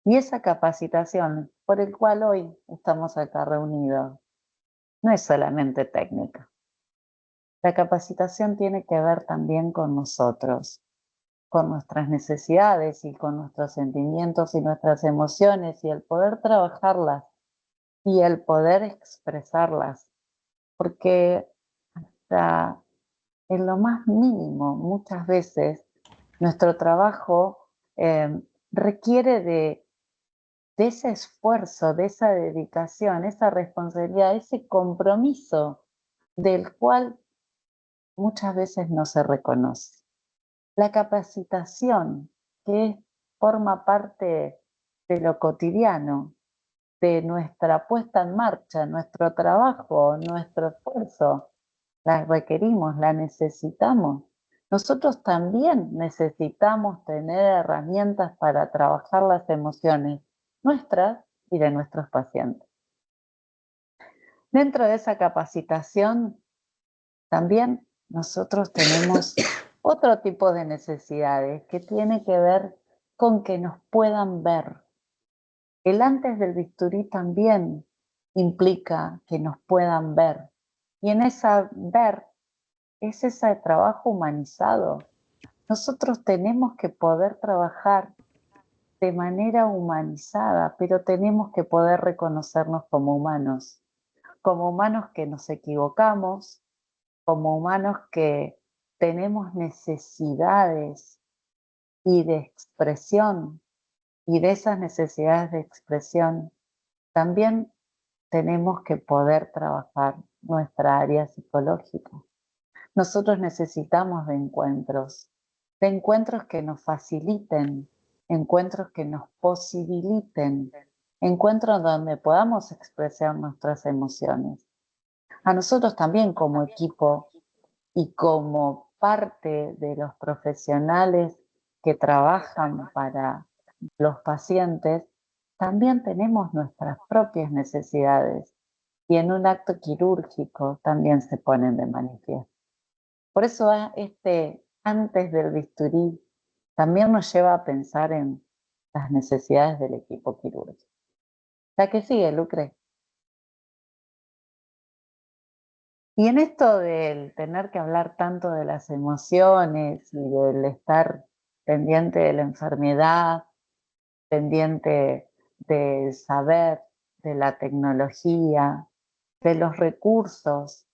Y esa capacitación por el cual hoy estamos acá reunidos no es solamente técnica. La capacitación tiene que ver también con nosotros, con nuestras necesidades y con nuestros sentimientos y nuestras emociones y el poder trabajarlas y el poder expresarlas. Porque hasta en lo más mínimo, muchas veces, nuestro trabajo requiere de ese esfuerzo, de esa dedicación, esa responsabilidad, ese compromiso del cual muchas veces no se reconoce. La capacitación, que forma parte de lo cotidiano, de nuestra puesta en marcha, nuestro trabajo, nuestro esfuerzo, la requerimos, la necesitamos. Nosotros también necesitamos tener herramientas para trabajar las emociones nuestras y de nuestros pacientes. Dentro de esa capacitación, también nosotros tenemos otro tipo de necesidades que tiene que ver con que nos puedan ver. El antes del bisturí también implica que nos puedan ver. Y en esa ver es ese trabajo humanizado. Nosotros tenemos que poder trabajar de manera humanizada, pero tenemos que poder reconocernos como humanos que nos equivocamos, como humanos que tenemos necesidades y de expresión, y de esas necesidades de expresión también tenemos que poder trabajar nuestra área psicológica. Nosotros necesitamos de encuentros que nos faciliten, encuentros que nos posibiliten, encuentros donde podamos expresar nuestras emociones. A nosotros también como equipo y como parte de los profesionales que trabajan para los pacientes, también tenemos nuestras propias necesidades y en un acto quirúrgico también se ponen de manifiesto. Por eso antes del bisturí también nos lleva a pensar en las necesidades del equipo quirúrgico. La que sigue, Lucre. Y en esto del tener que hablar tanto de las emociones y del estar pendiente de la enfermedad, pendiente del saber, de la tecnología, de los recursos,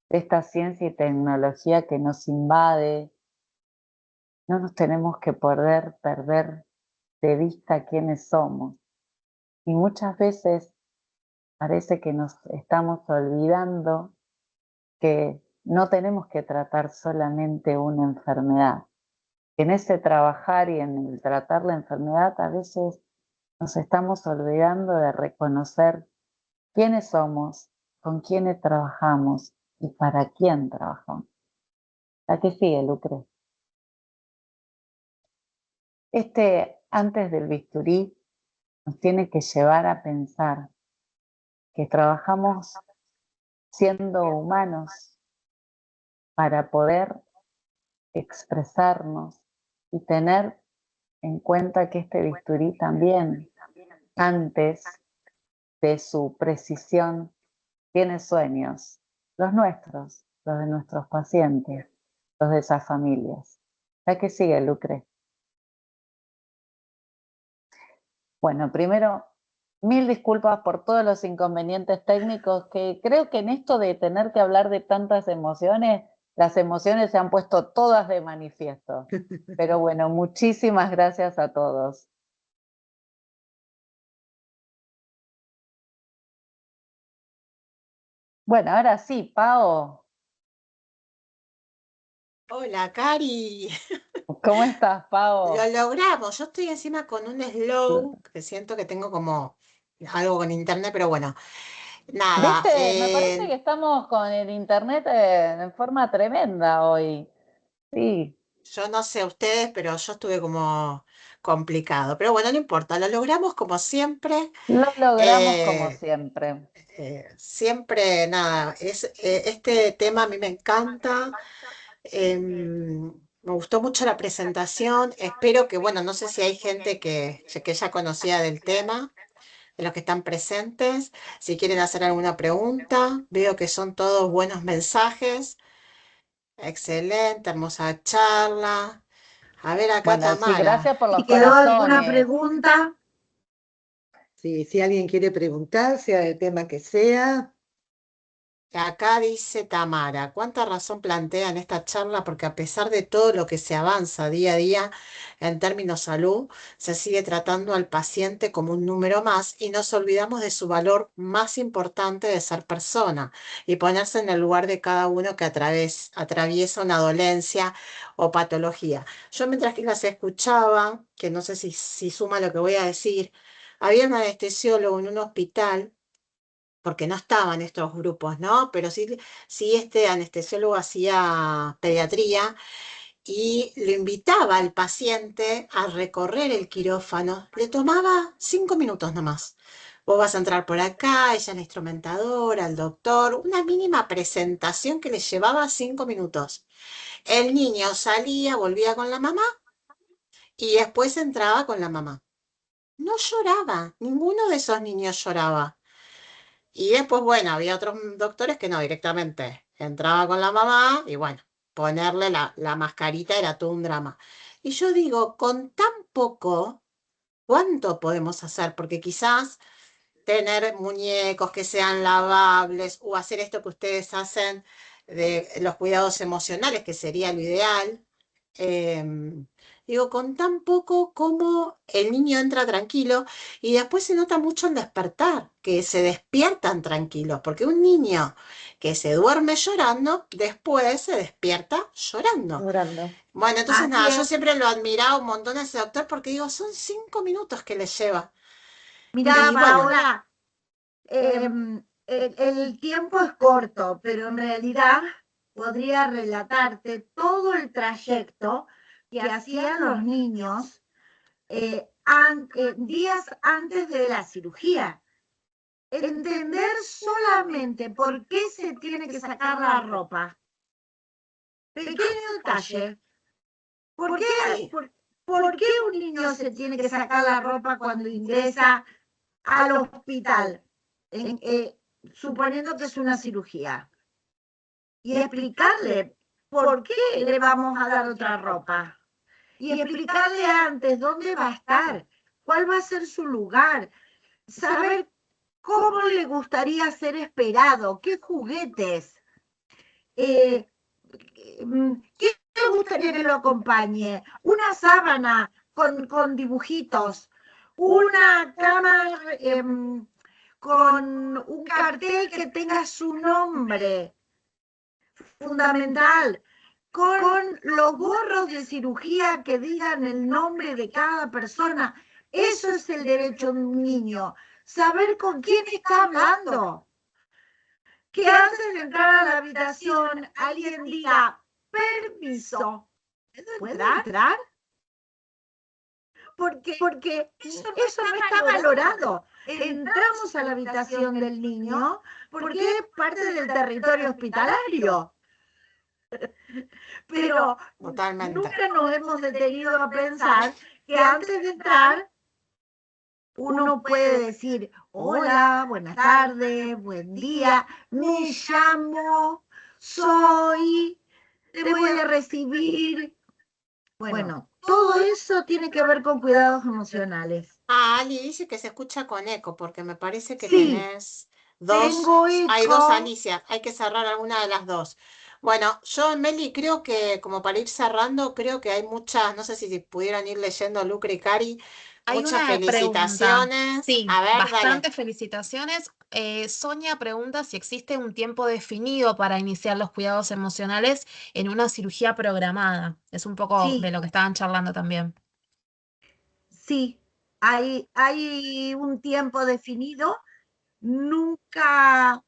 de esta ciencia y tecnología que nos invade, no nos tenemos que poder perder de vista quiénes somos. Y muchas veces parece que nos estamos olvidando que no tenemos que tratar solamente una enfermedad. En ese trabajar y en el tratar la enfermedad a veces nos estamos olvidando de reconocer quiénes somos, con quiénes trabajamos y para quién trabajamos. ¿La que sigue, Lucre? Antes del bisturí nos tiene que llevar a pensar que trabajamos siendo humanos para poder expresarnos y tener en cuenta que este bisturí también, antes de su precisión, tiene sueños, los nuestros, los de nuestros pacientes, los de esas familias. ¿A qué sigue, Lucre? Bueno, primero, mil disculpas por todos los inconvenientes técnicos, que creo que en esto de tener que hablar de tantas emociones, las emociones se han puesto todas de manifiesto. Pero bueno, muchísimas gracias a todos. Bueno, ahora sí, Pao, Hola, Cari. ¿cómo estás, Pao? Lo logramos. Yo estoy encima con un slow, que siento que tengo como algo con internet, pero bueno, nada. ¿Viste? Me parece que estamos con el internet en forma tremenda hoy. Sí, Yo no sé ustedes, pero yo estuve como complicado. Pero bueno, no importa, lo logramos como siempre. lo logramos como Eh, siempre. Siempre, nada, este tema a mí me encanta. Me gustó mucho la presentación. Espero que, bueno, no sé si hay gente que ya conocía del tema, de los que están presentes. Si quieren hacer alguna pregunta, veo que son todos buenos mensajes. Excelente, hermosa charla. A ver acá, Bueno, sí, Tamara. gracias por los Si quedó alguna corazones. pregunta, Sí, si alguien quiere preguntar, sea del tema que sea. Acá dice Tamara, ¿cuánta razón plantea en esta charla? Porque a pesar de todo lo que se avanza día a día en términos salud, se sigue tratando al paciente como un número más y nos olvidamos de su valor más importante de ser persona y ponerse en el lugar de cada uno que atraviesa una dolencia o patología. Yo mientras que las escuchaba, que no sé si suma lo que voy a decir, había un anestesiólogo en un hospital porque no estaban estos grupos, ¿no? Pero sí este anestesiólogo hacía pediatría y lo invitaba al paciente a recorrer el quirófano. Le tomaba 5 minutos nomás. Vos vas a entrar por acá, ella es la instrumentadora, el doctor, una mínima presentación que le llevaba 5 minutos. El niño salía, volvía con la mamá y después entraba con la mamá. No lloraba, ninguno de esos niños lloraba. Y después, bueno, había otros doctores que no, directamente entraba con la mamá y bueno, ponerle la mascarita era todo un drama. Y yo digo, con tan poco, ¿cuánto podemos hacer? Porque quizás tener muñecos que sean lavables o hacer esto que ustedes hacen de los cuidados emocionales, que sería lo ideal. em, Digo, con tan poco como el niño entra tranquilo y después se nota mucho el despertar, que se despiertan tranquilos, porque un niño que se duerme llorando, después se despierta llorando. Llorando. Bueno, entonces así nada, yo es. siempre lo he admirado un montón a ese doctor porque digo, son 5 minutos que le lleva. Mirá, Y bueno, Paola, el tiempo es corto, pero en realidad podría relatarte todo el trayecto que hacían los niños días antes de la cirugía. Entender solamente por qué se tiene que sacar la ropa. Pequeño detalle. ¿Por qué, sí. por qué un niño se tiene que sacar la ropa cuando ingresa al hospital? Suponiendo que es una cirugía. Y explicarle por qué le vamos a dar otra ropa. Y explicarle antes dónde va a estar, cuál va a ser su lugar, saber cómo le gustaría ser esperado, qué juguetes, qué le gustaría que lo acompañe, una sábana con dibujitos, una cama con un cartel que tenga su nombre, fundamental, con los gorros de cirugía que digan el nombre de cada persona. Eso es el derecho de un niño, saber con quién está hablando. Que antes de entrar a la habitación alguien diga, permiso, ¿puedo entrar? Porque eso no está valorado. Entramos a la habitación del niño porque es parte del territorio hospitalario. Pero Totalmente. nunca nos hemos detenido a pensar que antes de entrar uno puede decir, hola, buenas tardes, buen día, me llamo, soy, te voy a recibir. Bueno, todo eso tiene que ver con cuidados emocionales. Ah, Ali dice que se escucha con eco, porque me parece que Sí, tenés dos, tengo hay dos eco. Alicia, hay que cerrar alguna de las dos. Bueno, yo, Meli, creo que, como para ir cerrando, creo que hay muchas, no sé si pudieran ir leyendo Lucre y Cari, Hay muchas una pregunta. felicitaciones. Sí, A ver, dale. bastantes felicitaciones. Sonia pregunta si existe un tiempo definido para iniciar los cuidados emocionales en una cirugía programada. Es un poco de Sí, lo que estaban charlando también. sí, hay un tiempo definido, nunca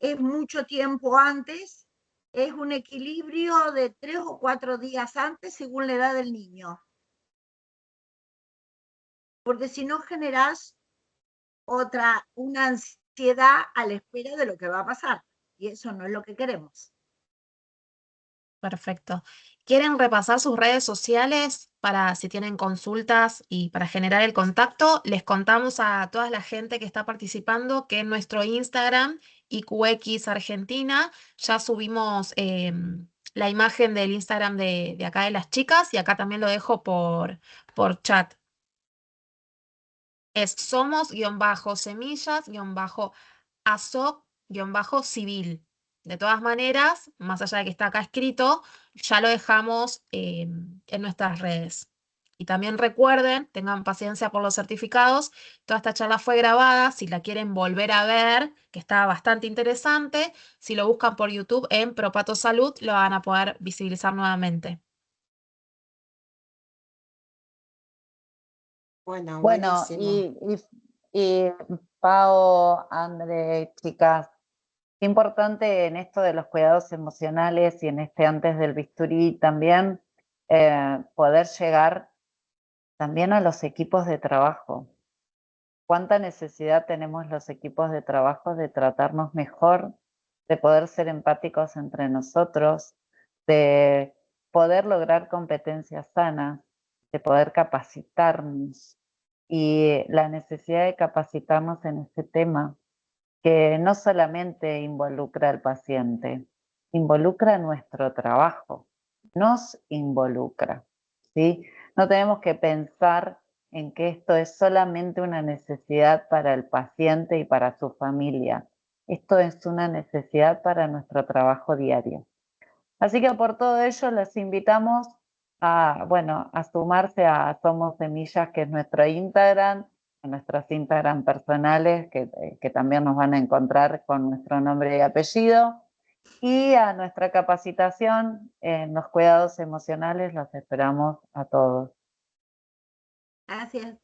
es mucho tiempo antes, es un equilibrio de 3 o 4 días antes según la edad del niño, porque si no generás una ansiedad a la espera de lo que va a pasar, y eso no es lo que queremos. Perfecto. ¿Quieren repasar sus redes sociales para si tienen consultas y para generar el contacto? Les contamos a toda la gente que está participando que en nuestro Instagram, IQX Argentina, ya subimos la imagen del Instagram de acá de las chicas y acá también lo dejo por chat. Es somos-semillas-asoc-civil. De todas maneras, más allá de que está acá escrito, ya lo dejamos en nuestras redes. Y también recuerden, tengan paciencia por los certificados. Toda esta charla fue grabada. Si la quieren volver a ver, que está bastante interesante, si lo buscan por YouTube en Propato Salud, lo van a poder visibilizar nuevamente. Bueno, Bueno, buenísimo. y Pao, André, chicas, qué importante en esto de los cuidados emocionales y en este antes del bisturí también poder llegar también a los equipos de trabajo. ¿Cuánta necesidad tenemos los equipos de trabajo de tratarnos mejor, de poder ser empáticos entre nosotros, de poder lograr competencias sanas, de poder capacitarnos? Y la necesidad de capacitarnos en este tema, que no solamente involucra al paciente, involucra nuestro trabajo, nos involucra, ¿sí? No tenemos que pensar en que esto es solamente una necesidad para el paciente y para su familia. Esto es una necesidad para nuestro trabajo diario. Así que por todo ello les invitamos a, bueno, a sumarse a Somos Semillas, que es nuestro Instagram, a nuestros Instagram personales, que también nos van a encontrar con nuestro nombre y apellido, y a nuestra capacitación en los cuidados emocionales. Los esperamos a todos. Gracias.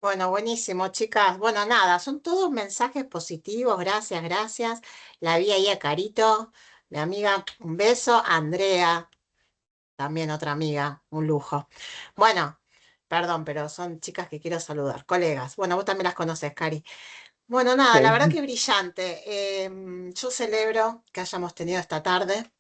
Bueno, buenísimo, chicas. Bueno, nada, son todos mensajes positivos. Gracias, gracias. La vi ahí a Carito, mi amiga, un beso. Andrea, también otra amiga, un lujo. Bueno, perdón, pero son chicas que quiero saludar, colegas. Bueno, vos también las conoces, Cari. Bueno, nada, la verdad Sí. que brillante. Yo celebro que hayamos tenido esta tarde.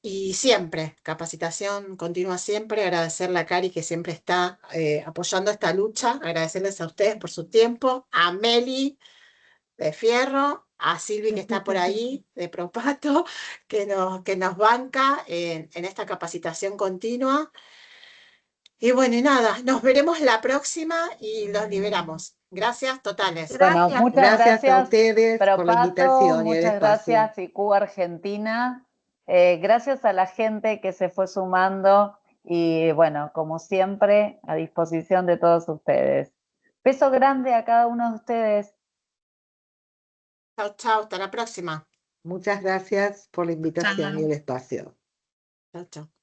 Y siempre, capacitación continua siempre, agradecerle a Cari que siempre está apoyando esta lucha, agradecerles a ustedes por su tiempo, a Meli de Fierro, a Silvi que está por ahí de Propato, que nos banca en esta capacitación continua. Y bueno, y nada, nos veremos la próxima y los liberamos. Gracias totales. Bueno, Gracias. muchas Gracias a gracias, ustedes por la Propato, invitación y el muchas espacio. gracias, IQ Argentina. Gracias a la gente que se fue sumando y bueno, como siempre, a disposición de todos ustedes. Beso grande a cada uno de ustedes. Chau, chau, hasta la próxima. Muchas gracias por la invitación y Chao. el espacio. Chau, chau.